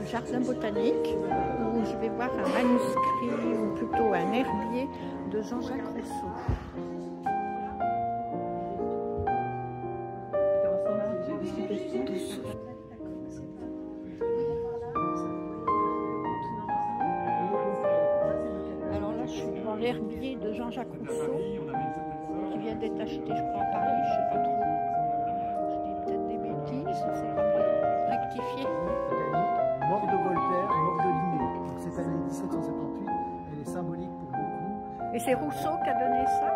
jardin botanique où je vais voir un manuscrit ou plutôt un herbier de Jean-Jacques Rousseau. Alors là, je suis devant l'herbier de Jean-Jacques Rousseau qui vient d'être acheté, je crois, à Paris, je ne sais pas trop. Je dis peut-être des bêtises, c'est rectifié. Mort de Voltaire, mort de Linné. Donc cette année 1778, elle est symbolique pour beaucoup. Et c'est Rousseau qui a donné ça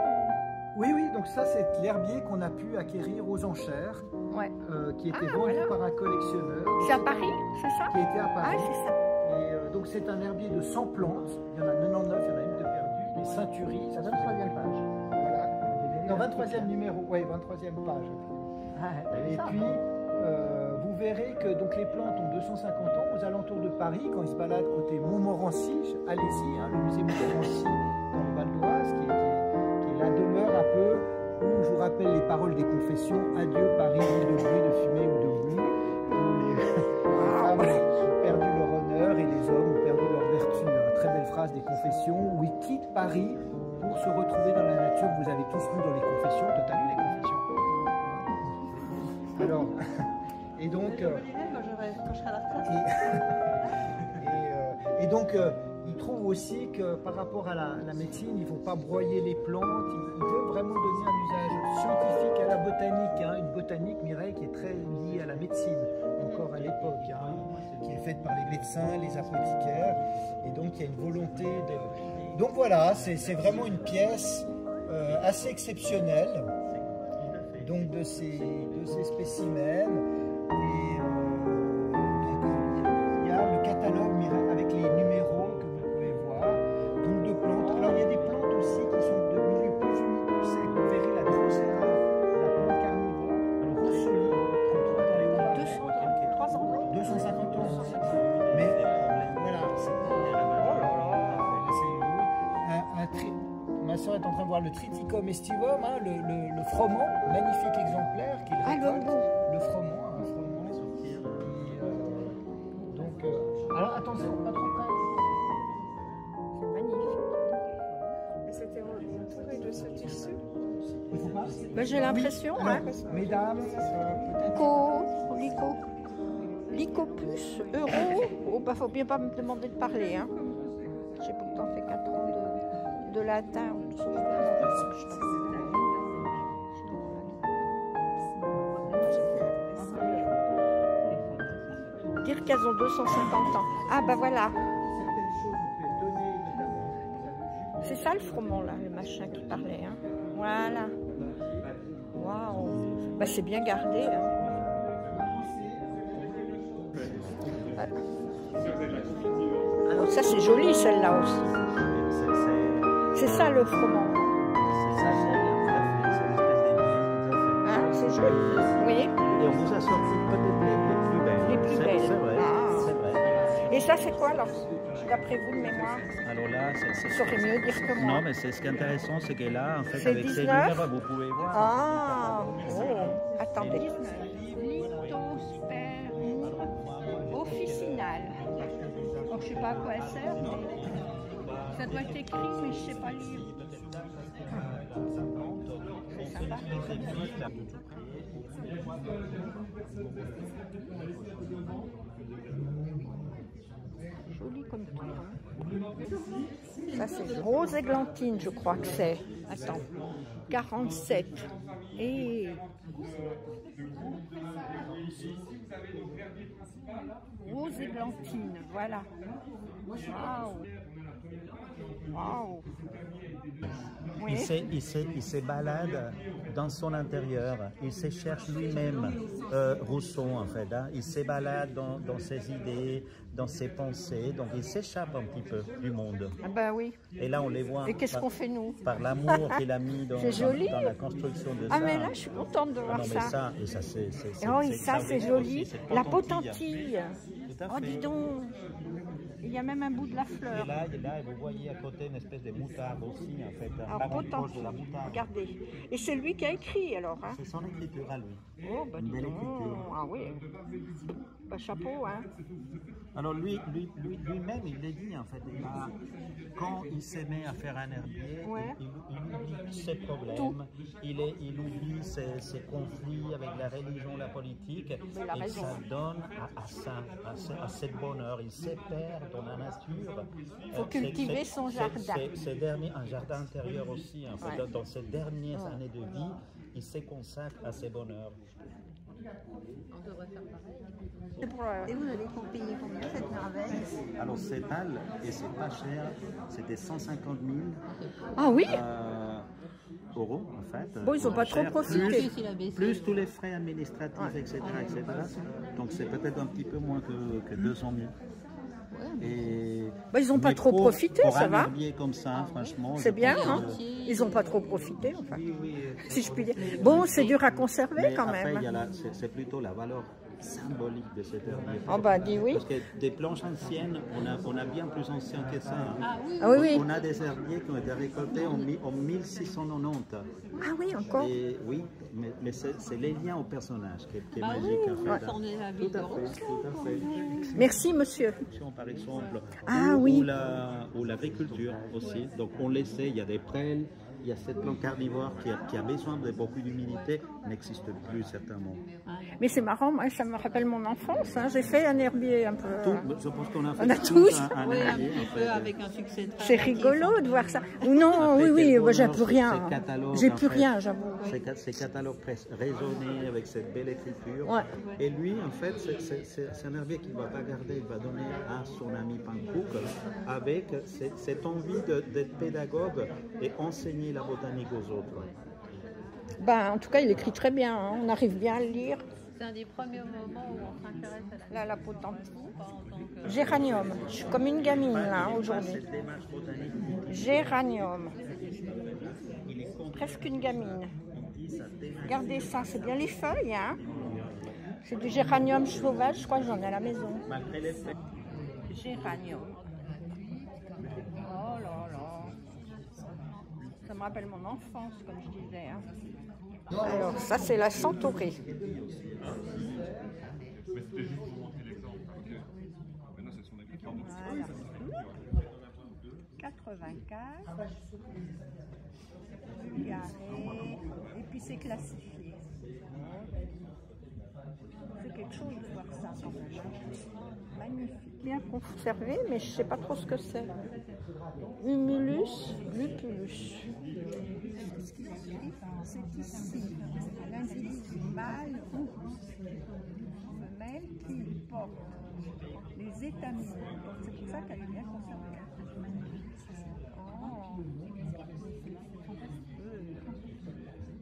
Oui, oui, donc ça c'est l'herbier qu'on a pu acquérir aux enchères, ouais. Qui était vendu par un collectionneur. C'est à Paris, c'est ça? Qui était à Paris. Ah, c'est ça. Et donc c'est un herbier de 100 plantes, il y en a 99, il y en a une de perdue, les ceinturies. La 23e page. Voilà. Non, 23e numéro, oui, 23e page. Et puis, vous verrez que donc, les plantes ont 250 ans aux alentours de Paris, quand ils se baladent côté Montmorency, allez-y, hein, le musée Montmorency dans le Val d'Oise, qui est la demeure un peu où je vous rappelle les paroles des confessions, adieu Paris, ville de bruit, de fumée ou de boue, où les femmes ont perdu leur honneur et les hommes ont perdu leur vertu. Très belle phrase des confessions, où ils quittent Paris pour se retrouver dans la nature. Vous avez tous lu dans les confessions, toi t'as lu les confessions? Alors, et donc, et donc, il trouve aussi que par rapport à la médecine, il ne faut pas broyer les plantes. Il veut vraiment donner un usage scientifique à la botanique, hein, une botanique, Mireille, qui est très liée à la médecine, encore à l'époque, hein, qui est faite par les médecins, les apothicaires, et donc il y a une volonté de... Donc voilà, c'est vraiment une pièce assez exceptionnelle. Donc de ces spécimens, et donc, il y a le catalogue avec les numéros que vous pouvez voir, donc de plantes. Alors il y a des plantes aussi qui sont de milieux plus humides, plus secs. Vous verrez la drosera, la plante carnivore, le rossoli qu'on trouve dans les hauts 250 ans. Mais voilà, ma soeur est en train de voir le Triticum estivum, hein, le froment, magnifique exemplaire qu'il récolte. Le froment, un froment. Donc, alors attention, pas trop près. C'est magnifique. Et c'était entouré de ce tissu. Il faut pas. Ben, j'ai l'impression, Oui. Alors, mesdames, Lycopus euro. Oh, bah, faut bien pas me demander de parler, hein. J'ai pourtant fait 4 ans de latin ou de dire qu'elles ont 250 ans. Ah bah voilà. C'est ça le froment là, le machin qui parlait. Hein. Voilà. Waouh. Bah c'est bien gardé. Hein. Voilà. Oh, ça c'est joli celle-là aussi. C'est ça le froment. C'est ça, Hein, c'est joli. Oui. et on vous a sorti peut-être les plus belles. Les plus belles. C'est vrai, Ah. c'est vrai. Et ça c'est quoi alors, d'après vous de mémoire? Alors là, Vous saurez mieux dire que moi. Non, mais c'est ce qui est intéressant, c'est que là, en fait, C'est avec ces 19? numéros, vous pouvez voir. Ah, oh, attendez. Lithospermum officinal. Alors, je ne sais pas à quoi elle sert, mais ça doit être écrit, mais je ne sais pas lire. C'est sympa. Joli comme tout. Hein. Ça, c'est rose églantine, je crois que c'est. Attends. 47. Et rose églantine, voilà. Waouh. Waouh. Oui. Il se balade dans son intérieur, il se cherche lui-même, Rousseau en fait, hein. Il se balade dans ses idées, dans ses pensées, donc il s'échappe un petit peu du monde. Ah ben oui. Et là on les voit. Et qu'est-ce qu'on fait nous? Par l'amour qu'il a mis dans la construction de ça. Ah mais là je suis contente de voir non, mais ça. ça c'est Oh, et ça c'est joli. aussi, La potentille. Tout à Oh fait. dis donc. Il y a même un bout de la fleur. Et là, vous voyez à côté une espèce de moutarde aussi, en fait. Alors, pas proche potentille. de la moutarde. Regardez. Et c'est lui qui a écrit alors. Hein. C'est son écriture à lui. Oh, bah Une dis belle donc. écriture. Ah oui. Bah, chapeau, hein. Alors lui-même, il l'a dit en fait, quand il se met à faire un herbier, Ouais. il oublie ses problèmes, il oublie ses conflits avec la religion, la politique, Il a et raison. ça donne à ça, à ce bonheur. Il se perd dans la nature. Il faut cultiver son jardin. Un jardin intérieur aussi, en fait, Ouais. dans ces dernières années de vie, il se consacre à ses bonheurs. Et vous allez payer combien cette merveille? Alors c'est mal et c'est pas cher, c'était 150 000 Ah oui, euros en fait. Bon, ils ont pas trop Cher, profité. plus tous les frais administratifs, etc., etc. Donc c'est peut-être un petit peu moins que 200 000. Et Bah, ils n'ont pas mais trop profité, pour ça un va. herbier comme ça, franchement. C'est je bien, pense hein. que- Ils n'ont pas trop profité, enfin, Oui, si je puis dire. Bon, c'est dur à conserver mais quand après, même. il y a c'est plutôt la valeur symbolique de cet herbier. Ah bah, dis oui. Parce que des planches anciennes, on a bien plus ancien que ça. Hein. Ah oui, oui. On a des herbiers qui ont été récoltés en 1690. Ah oui, encore. Et oui, mais c'est les liens au personnage qui est magique. En fait. Tout à fait. Merci, monsieur. Par exemple, Ah, ou, oui. ou l'agriculture aussi. Donc on le sait, il y a des prêles, il y a cette plante carnivore qui a besoin de beaucoup d'humidité, n'existe plus certainement. Mais c'est marrant, moi, ça me rappelle mon enfance. Hein. J'ai fait un herbier un peu. Je pense qu'on a fait On a tous. un Oui, un herbier, petit en peu fait. avec un succès très C'est relatif. rigolo de voir ça. Ou non, Après, oui, quel bah, j'ai bonheur, plus rien. ces catalogues, J'ai en plus fait. rien, j'avoue. Ces catalogues presque raisonnés avec cette belle écriture. Ouais. Et lui, en fait, c'est un herbier qu'il ne va pas garder, il va donner à son ami Pankouk avec cette envie d'être pédagogue et enseigner la botanique aux autres. Ben, en tout cas, il écrit très bien. Hein. On arrive bien à le lire. C'est un des premiers moments où on s'intéresse à la Là, la potentie. pas en tant que... Géranium. Je suis comme une gamine, là, aujourd'hui. Cette démarche botanique, Géranium. il est contre Presque une gamine. sa démarche. Regardez ça, c'est bien les feuilles, hein. C'est du géranium sauvage, je crois que j'en ai à la maison. Malgré les faits. Géranium. Oh là là. Ça me rappelle mon enfance, comme je disais. Hein. Alors, ça, c'est la centaurée. Mais c'était juste pour montrer l'exemple. Ok. Maintenant, c'est son agriculteur. Voilà. 84. Carré. Et puis c'est classifié. C'est quelque chose de voir ça quand même. Magnifique. Bien conservé, mais je ne sais pas trop ce que c'est. Humulus lupulus. C'est ici l'individu mâle ou femelle qui porte les étamines. Donc c'est pour ça qu'elle est bien conservée. Oh.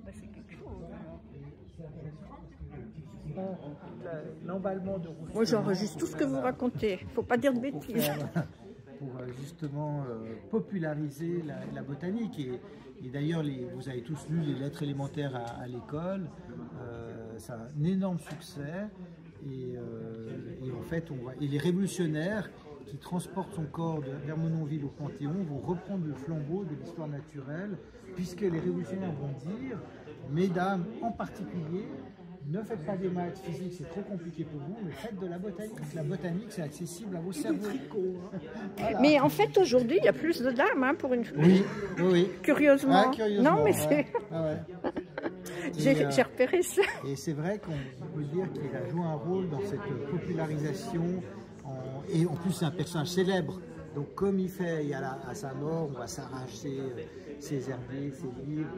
Ben, c'est quelque chose. L'emballement de Rousseau. Moi j'enregistre tout ce que vous racontez. Il ne faut pas dire de bêtises. Pour justement populariser la botanique. Et d'ailleurs, vous avez tous lu les lettres élémentaires à l'école. Ça a un énorme succès. Et en fait, et les révolutionnaires qui transportent son corps de Vermenonville au Panthéon vont reprendre le flambeau de l'histoire naturelle, puisque les révolutionnaires vont dire, mesdames en particulier, ne faites pas des maths physiques, c'est trop compliqué pour vous, mais faites de la botanique. La botanique, c'est accessible à vos cerveaux. Voilà. Mais en fait, aujourd'hui, il y a plus de dames hein, pour une fois. Oui, oui. Curieusement. Ah, curieusement, Non, mais ouais. c'est. Ah ouais. J'ai repéré ça. Et c'est vrai qu'on peut dire qu'il a joué un rôle dans cette popularisation. Et en plus, c'est un personnage célèbre. Donc, comme il fait, à sa mort, on va s'arracher ses herbiers, ses livres.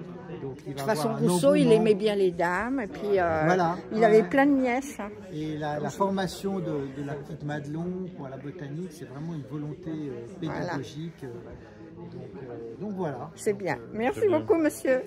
Donc, il va De toute façon, avoir un Rousseau, il engouement. aimait bien les dames. Et puis, Voilà. il avait Ouais. plein de nièces. Hein. Et la formation de la petite Madelon pour la botanique, c'est vraiment une volonté pédagogique. Donc voilà. C'est bien. Merci beaucoup, monsieur.